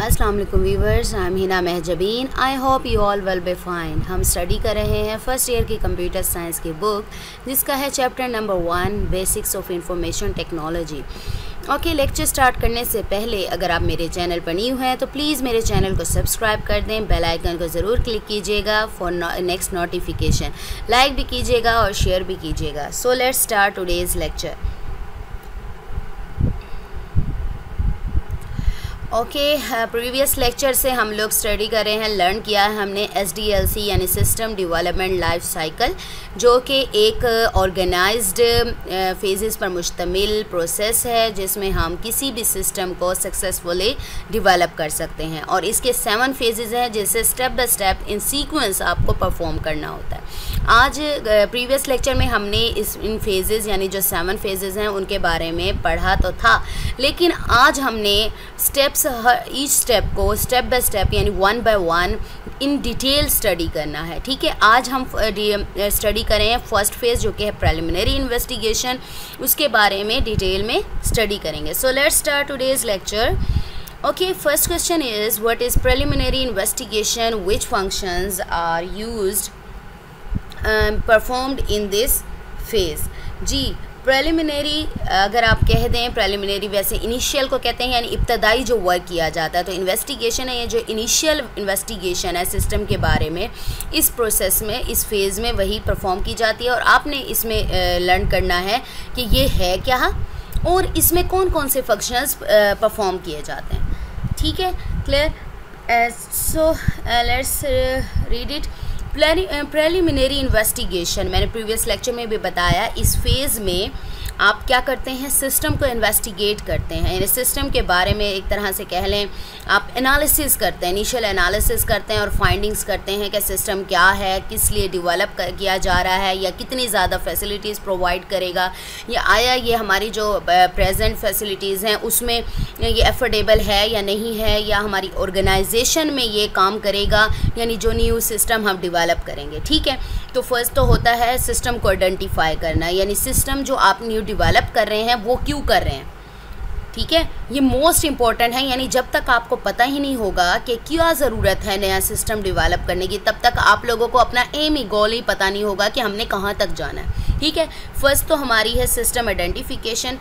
अस्सलाम वालेकुम viewers, I am Hina Mahjabeen. I hope you all will be fine. हम study कर रहे हैं फर्स्ट ईयर की कंप्यूटर साइंस की बुक, जिसका है chapter number 1 basics of information technology. Okay, lecture start करने से पहले अगर आप मेरे चैनल पर न्यू हैं तो प्लीज़ मेरे चैनल को सब्सक्राइब कर दें, बेल आइकन को ज़रूर क्लिक कीजिएगा फॉर नेक्स्ट नोटिफिकेशन। लाइक भी कीजिएगा और शेयर भी कीजिएगा। So let's start today's lecture. Okay, previous lecture से हम लोग स्टडी कर रहे हैं, लर्न किया है हमने SDLC यानी सिस्टम डेवलपमेंट लाइफ साइकिल, जो कि एक ऑर्गेनाइज्ड फेजेस पर मुश्तमिल प्रोसेस है जिसमें हम किसी भी सिस्टम को सक्सेसफुली डेवलप कर सकते हैं। और इसके 7 फेजेस हैं जिसे step by step in sequence आपको परफॉर्म करना होता है। आज प्रीवियस लेक्चर में हमने इन फेजेस यानी जो 7 फेजेस हैं उनके बारे में पढ़ा तो था, लेकिन आज हमने ईच स्टेप को स्टेप बाय स्टेप यानी 1 बाय 1 इन डिटेल स्टडी करना है। ठीक है, आज हम स्टडी करें हैं फर्स्ट फेज़ जो कि है प्रिलिमिनरी इन्वेस्टिगेशन, उसके बारे में डिटेल में स्टडी करेंगे। So let's start today's lecture. Okay, first question is what is preliminary investigation, which functions are used performed in this phase? जी, प्रेलिमिनरी अगर आप कह दें, प्रेलिमिनरी वैसे इनिशियल को कहते हैं यानी इब्तदाई जो वर्क किया जाता है, तो इन्वेस्टिगेशन है ये जो इनिशियल इन्वेस्टिगेशन है सिस्टम के बारे में, इस प्रोसेस में इस फेज़ में वही परफॉर्म की जाती है। और आपने इसमें लर्न करना है कि ये है क्या और इसमें कौन कौन से फंक्शंस परफॉर्म किए जाते हैं। ठीक है, clear? So let's read it. Preliminary investigation, मैंने प्रीवियस लेक्चर में भी बताया, इस फेज़ में आप क्या करते हैं, सिस्टम को इन्वेस्टिगेट करते हैं, यानी सिस्टम के बारे में एक तरह से कह लें आप एनालिसिस करते हैं, इनिशियल एनालिसिस करते हैं और फाइंडिंग्स करते हैं कि सिस्टम क्या है, किस लिए डेवलप किया जा रहा है, या कितनी ज़्यादा फैसिलिटीज़ प्रोवाइड करेगा, या आया ये हमारी जो प्रेजेंट फैसिलिटीज़ हैं उसमें ये एफोर्डेबल है या नहीं है, या हमारी ऑर्गेनाइजेशन में ये काम करेगा, यानी जो न्यू सिस्टम हम डेवलप करेंगे। ठीक है, तो फर्स्ट तो होता है सिस्टम को आइडेंटिफाई करना, यानी सिस्टम जो आप न्यू डेवलप कर रहे हैं वो क्यों कर रहे हैं। ठीक है, ये मोस्ट इम्पॉर्टेंट है, यानी जब तक आपको पता ही नहीं होगा कि क्या ज़रूरत है नया सिस्टम डेवलप करने की, तब तक आप लोगों को अपना एम ही गोल ही पता नहीं होगा कि हमने कहाँ तक जाना है। ठीक है, फर्स्ट तो हमारी है सिस्टम आइडेंटिफिकेशन,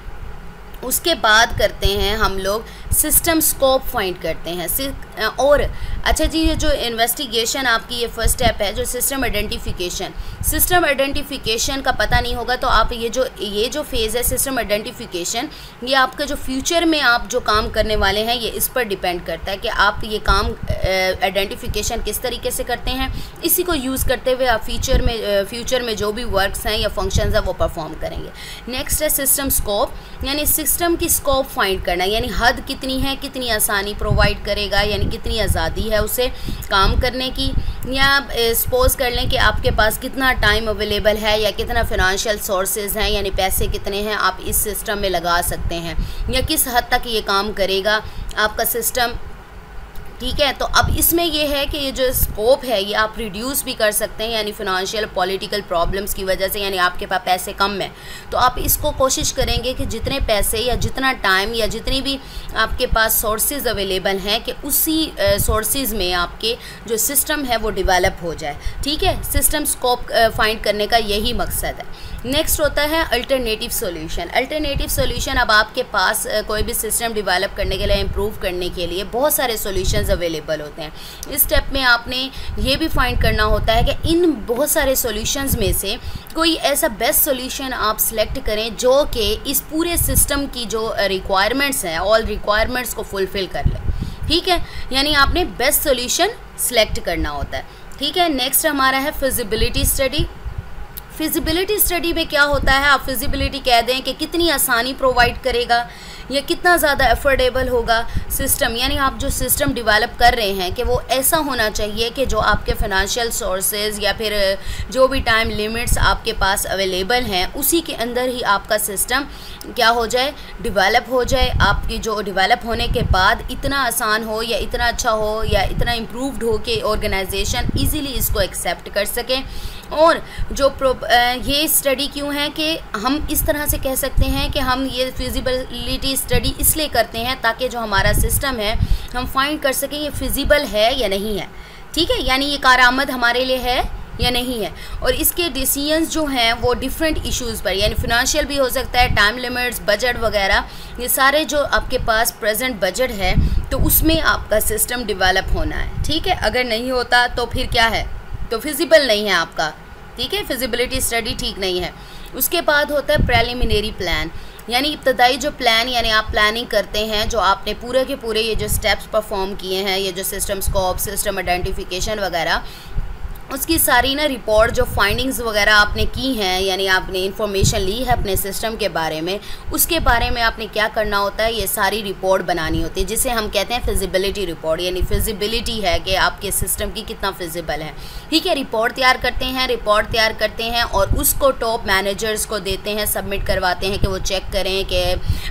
उसके बाद करते हैं हम लोग सिस्टम स्कोप फाइंड करते हैं। और अच्छा जी, ये जो इन्वेस्टिगेशन आपकी ये फर्स्ट स्टेप है जो सिस्टम आइडेंटिफिकेशन, सिस्टम आइडेंटिफिकेशन का पता नहीं होगा तो आप ये जो फेज़ है सिस्टम आइडेंटिफिकेशन, ये आपका जो फ्यूचर में आप जो काम करने वाले हैं ये इस पर डिपेंड करता है कि आप ये काम आइडेंटिफिकेशन किस तरीके से करते हैं। इसी को यूज़ करते हुए आप फ्यूचर में जो भी वर्क्स हैं या फंक्शंस हैं वो परफॉर्म करेंगे। नेक्स्ट है सिस्टम स्कोप, यानी सिस्टम की स्कोप फाइंड करना, यानी हद कितनी है, कितनी आसानी प्रोवाइड करेगा, यानी कितनी आज़ादी है उसे काम करने की, या सपोज कर लें कि आपके पास कितना टाइम अवेलेबल है या कितना फिनेंशियल सोर्सेज हैं, यानी पैसे कितने हैं आप इस सिस्टम में लगा सकते हैं, या किस हद तक ये काम करेगा आपका सिस्टम। ठीक है, तो अब इसमें यह है कि ये जो स्कोप है ये आप रिड्यूस भी कर सकते हैं, यानी फिनेंशियल पॉलिटिकल प्रॉब्लम्स की वजह से, यानी आपके पास पैसे कम है तो आप इसको कोशिश करेंगे कि जितने पैसे या जितना टाइम या जितनी भी आपके पास सोर्सेज अवेलेबल हैं कि उसी सोर्सेज में आपके जो सिस्टम है वो डेवलप हो जाए। ठीक है, सिस्टम स्कोप फाइंड करने का यही मकसद है। नेक्स्ट होता है अल्टरनेटिव सॉल्यूशन। अल्टरनेटिव सॉल्यूशन, अब आपके पास कोई भी सिस्टम डेवलप करने के लिए, इम्प्रूव करने के लिए बहुत सारे सॉल्यूशंस अवेलेबल होते हैं। इस स्टेप में आपने ये भी फाइंड करना होता है कि इन बहुत सारे सॉल्यूशंस में से कोई ऐसा बेस्ट सॉल्यूशन आप सिलेक्ट करें जो कि इस पूरे सिस्टम की जो रिक्वायरमेंट्स हैं ऑल रिक्वायरमेंट्स को फुलफ़िल कर ले। ठीक है, यानी आपने बेस्ट सॉल्यूशन सिलेक्ट करना होता है। ठीक है, नेक्स्ट हमारा है फिजिबिलिटी स्टडी। फिजिबिलिटी स्टडी में क्या होता है, आप फिजिबिलिटी कह दें कि कितनी आसानी प्रोवाइड करेगा या कितना ज़्यादा एफोर्डेबल होगा सिस्टम, यानी आप जो सिस्टम डेवलप कर रहे हैं कि वो ऐसा होना चाहिए कि जो आपके फाइनेंशियल सोर्सेज या फिर जो भी टाइम लिमिट्स आपके पास अवेलेबल हैं उसी के अंदर ही आपका सिस्टम क्या हो जाए, डेवलप हो जाए। आपकी जो डेवलप होने के बाद इतना आसान हो या इतना अच्छा हो या इतना इम्प्रूव्ड हो कि ऑर्गेनाइजेशन ईज़िली इसको एक्सेप्ट कर सकें। और जो ये स्टडी क्यों है कि हम इस तरह से कह सकते हैं कि हम ये फिजिबिलिटी स्टडी इसलिए करते हैं ताकि जो हमारा सिस्टम है हम फाइंड कर सकें ये फिजिबल है या नहीं है, ठीक है, यानी ये कारआमद हमारे लिए है या नहीं है। और इसके डिसीजंस जो हैं वो डिफरेंट इश्यूज़ पर, यानी फिनेंशियल भी हो सकता है, टाइम लिमिट्स, बजट वगैरह, ये सारे जो आपके पास प्रेजेंट बजट है तो उसमें आपका सिस्टम डेवलप होना है, ठीक है। अगर नहीं होता तो फिर क्या है, तो फिजिबल नहीं है आपका, ठीक है, फिजिबिलिटी स्टडी ठीक नहीं है। उसके बाद होता है प्रेलिमिनरी प्लान, यानी इब्तदाई जो प्लान, यानी आप प्लानिंग करते हैं, जो आपने पूरे के पूरे ये जो स्टेप्स परफॉर्म किए हैं, ये जो सिस्टम स्कोप, सिस्टम आइडेंटिफिकेशन वगैरह, उसकी सारी ना रिपोर्ट जो फाइंडिंग्स वगैरह आपने की हैं, यानी आपने इंफॉर्मेशन ली है अपने सिस्टम के बारे में, उसके बारे में आपने क्या करना होता है, ये सारी रिपोर्ट बनानी होती है, जिसे हम कहते हैं फिजिबिलिटी रिपोर्ट, यानी फिजिबिलिटी है कि आपके सिस्टम की कितना फिजिबल है, ठीक है। रिपोर्ट तैयार करते हैं और उसको टॉप मैनेजर्स को देते हैं, सबमिट करवाते हैं कि वो चेक करें कि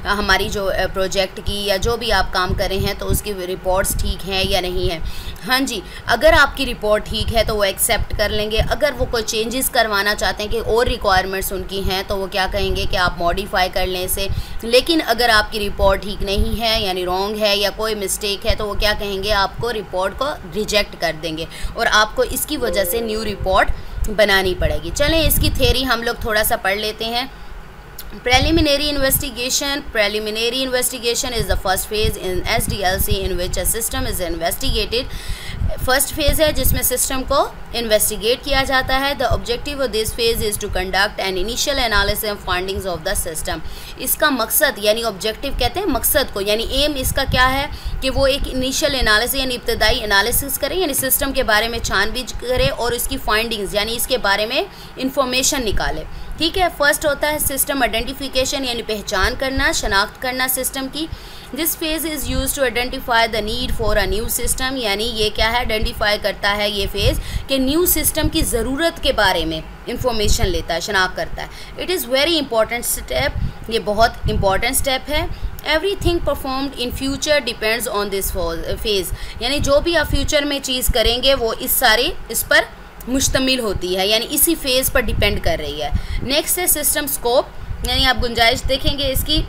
हमारी जो प्रोजेक्ट की या जो भी आप काम कर रहे हैं तो उसकी रिपोर्ट्स ठीक हैं या नहीं है। हाँ जी, अगर आपकी रिपोर्ट ठीक है तो वो एक्सेप्ट कर लेंगे। अगर वो कोई चेंजेस करवाना चाहते हैं कि और रिक्वायरमेंट्स उनकी हैं तो वो क्या कहेंगे कि आप मॉडिफाई कर लें इसे। लेकिन अगर आपकी रिपोर्ट ठीक नहीं है, यानी रॉन्ग है या कोई मिस्टेक है, तो वो क्या कहेंगे, आपको रिपोर्ट को रिजेक्ट कर देंगे और आपको इसकी वजह से न्यू रिपोर्ट बनानी पड़ेगी। चलें इसकी थ्योरी हम लोग थोड़ा सा पढ़ लेते हैं। Preliminary investigation is the first phase in SDLC in which a system is investigated. First phase है जिसमें सिस्टम को इन्वेस्टिगेट किया जाता है। The objective of this phase is to conduct an initial analysis of findings of the system. इसका मकसद, यानी objective कहते हैं मकसद को, यानी एम इसका क्या है कि वो एक इनिशियल एनालिसिस यानी इब्तदाई एनालिसिस करे, यानी सिस्टम के बारे में छानबीन करे और इसकी फाइंडिंग्स यानी इसके बारे में इंफॉर्मेशन निकाले, ठीक है। फर्स्ट होता है सिस्टम आइडेंटिफिकेशन, यानी पहचान करना, शनाख्त करना सिस्टम की। This phase is use to identify the need for a new system, यानी ये क्या है, आइडेंटिफाई करता है ये फेज़ कि न्यू सिस्टम की ज़रूरत के बारे में इंफॉर्मेशन लेता है, शनाख्त करता है। It is very important step, ये बहुत इंपॉर्टेंट स्टेप है। Everything performed in future depends on this phase, यानी जो भी आप फ्यूचर में चीज़ करेंगे वो इस पर मुश्तमिल होती है, यानी इसी फेज़ पर डिपेंड कर रही है। नेक्स्ट है सिस्टम स्कोप, यानी आप गुंजाइश देखेंगे इसकी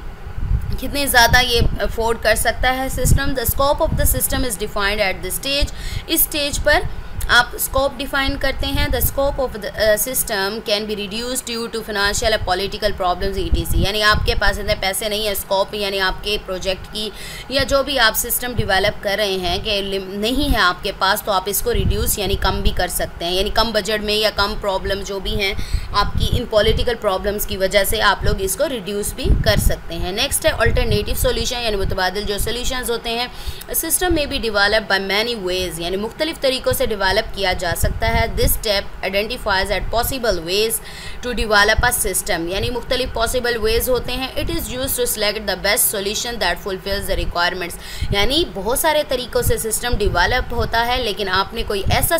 कितनी ज़्यादा ये अफोर्ड कर सकता है system. The scope of the system is defined at the stage, इस स्टेज पर आप स्कोप डिफाइन करते हैं। The scope of the system can be reduced due to financial और पॉलिटिकल प्रॉब्लम्स ETC, यानी आपके पास इतने पैसे नहीं है, स्कोप यानी आपके प्रोजेक्ट की या जो भी आप सिस्टम डेवलप कर रहे हैं कि नहीं है आपके पास, तो आप इसको रिड्यूस यानी कम भी कर सकते हैं, यानी कम बजट में या कम प्रॉब्लम जो भी हैं आपकी इन पॉलिटिकल प्रॉब्लम्स की वजह से आप लोग इसको रिड्यूस भी कर सकते हैं। नेक्स्ट है अल्टरनेटिव सोल्यूशन, यानी मुतबादिल जो सोल्यूशंस होते हैं। सिस्टम में be develop by many ways, यानी मुख्तलिफ तरीक़ों से डेवलप किया जा सकता है। This step identifies at possible ways to develop a system, यानी मुख्तलिफ पॉसिबल वेज होते हैं। It is use to select the best solution that fulfils the requirements, यानी बहुत सारे तरीक़ों से सिस्टम डेवलप होता है, लेकिन आपने कोई ऐसा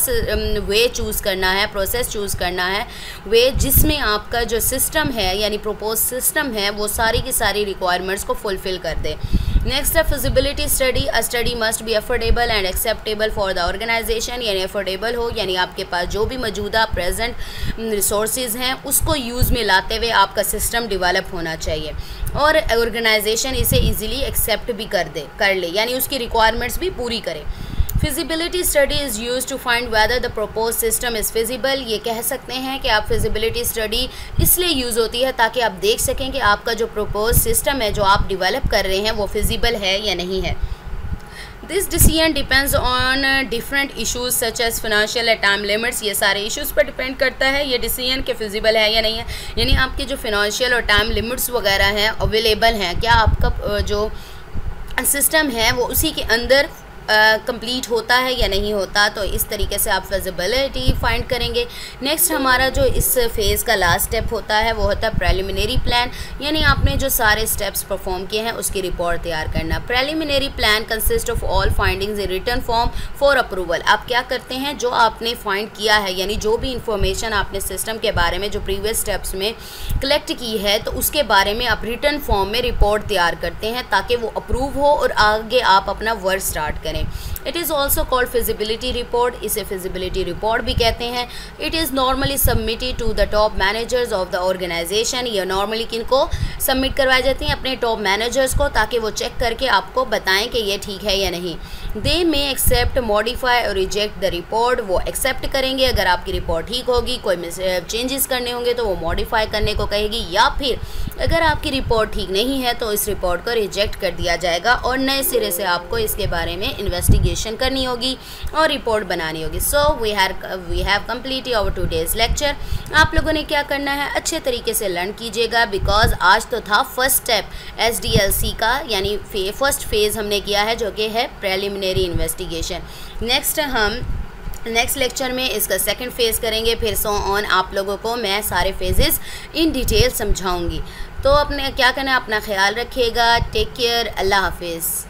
वे चूज़ करना है, प्रोसेस चूज़ करना है, वे जिसमें आपका जो सिस्टम है यानी प्रपोज सिस्टम है वो सारी की सारी रिक्वायरमेंट्स को फुलफ़िल कर दे। नेक्स्ट है feasibility study. A study must be affordable and acceptable for the organisation, यानी अफोर्डेबल हो, यानी आपके पास जो भी मौजूदा प्रेजेंट रिसोर्सेज हैं उसको यूज़ में लाते हुए आपका सिस्टम डेवलप होना चाहिए और ऑर्गेनाइजेशन इसे ईजिली एक्सेप्ट भी कर ले, यानी उसकी रिक्वायरमेंट्स भी पूरी करे। Feasibility study is use to find whether the propose system is feasible, ये कह सकते हैं कि आप फिजिबिलिटी स्टडी इसलिए यूज़ होती है ताकि आप देख सकें कि आपका जो प्रपोज सिस्टम है जो आप डेवलप कर रहे हैं वो फिजिबल है या नहीं है। This decision depends on different issues such as financial and time limits, ये सारे इशूज़ पर डिपेंड करता है ये डिसीजन कि फिजिबल है या नहीं है, यानी आपके जो फाइनेंशियल और टाइम लिमिट्स वगैरह हैं अवेलेबल हैं, क्या आपका जो सिस्टम है वो उसी के अंदर कंप्लीट होता है या नहीं होता, तो इस तरीके से आप फिजिबिलिटी फाइंड करेंगे। नेक्स्ट हमारा जो इस फेज़ का लास्ट स्टेप होता है वो होता है प्रेलिमिनरी प्लान, यानी आपने जो सारे स्टेप्स परफॉर्म किए हैं उसकी रिपोर्ट तैयार करना। Preliminary plan consist of all findings in written form for approval. आप क्या करते हैं, जो आपने फाइंड किया है यानी जो भी इंफॉर्मेशन आपने सिस्टम के बारे में जो प्रीवियस स्टेप्स में कलेक्ट की है तो उसके बारे में आप रिटन फॉर्म में रिपोर्ट तैयार करते हैं ताकि वो अप्रूव हो और आगे आप अपना वर्क स्टार्ट करें। लें। It is also called feasibility report, इसे फिजिबिलिटी रिपोर्ट भी कहते हैं। It is normally submitted to the top managers of the organisation, ये नॉर्मली किनको सबमिट करवाई जाती हैं, अपने टॉप मैनेजर्स को, ताकि वो चेक करके आपको बताएं कि ये ठीक है या नहीं। दे मे एक्सेप्ट, मॉडिफाई और रिजेक्ट द रिपोर्ट, वो एक्सेप्ट करेंगे अगर आपकी रिपोर्ट ठीक होगी, कोई चेंजेस करने होंगे तो वो मॉडिफाई करने को कहेगी, या फिर अगर आपकी रिपोर्ट ठीक नहीं है तो इस रिपोर्ट को रिजेक्ट कर दिया जाएगा और नए सिरे से आपको इसके बारे में इन्वेस्टिगेशन करनी होगी और रिपोर्ट बनानी होगी। So we have completed our today's lecture. आप लोगों ने क्या करना है, अच्छे तरीके से लर्न कीजिएगा, बिकॉज आज तो था फर्स्ट स्टेप SDLC का, यानी फर्स्ट फेज़ हमने किया है जो कि है प्रेलिमिनरी इन्वेस्टिगेशन। नेक्स्ट लेक्चर में इसका सेकंड फेज़ करेंगे, फिर सो ऑन आप लोगों को मैं सारे फेजेस इन डिटेल समझाऊंगी। तो अपने क्या करना है, अपना ख्याल रखिएगा। टेक केयर, अल्लाह हाफिज़।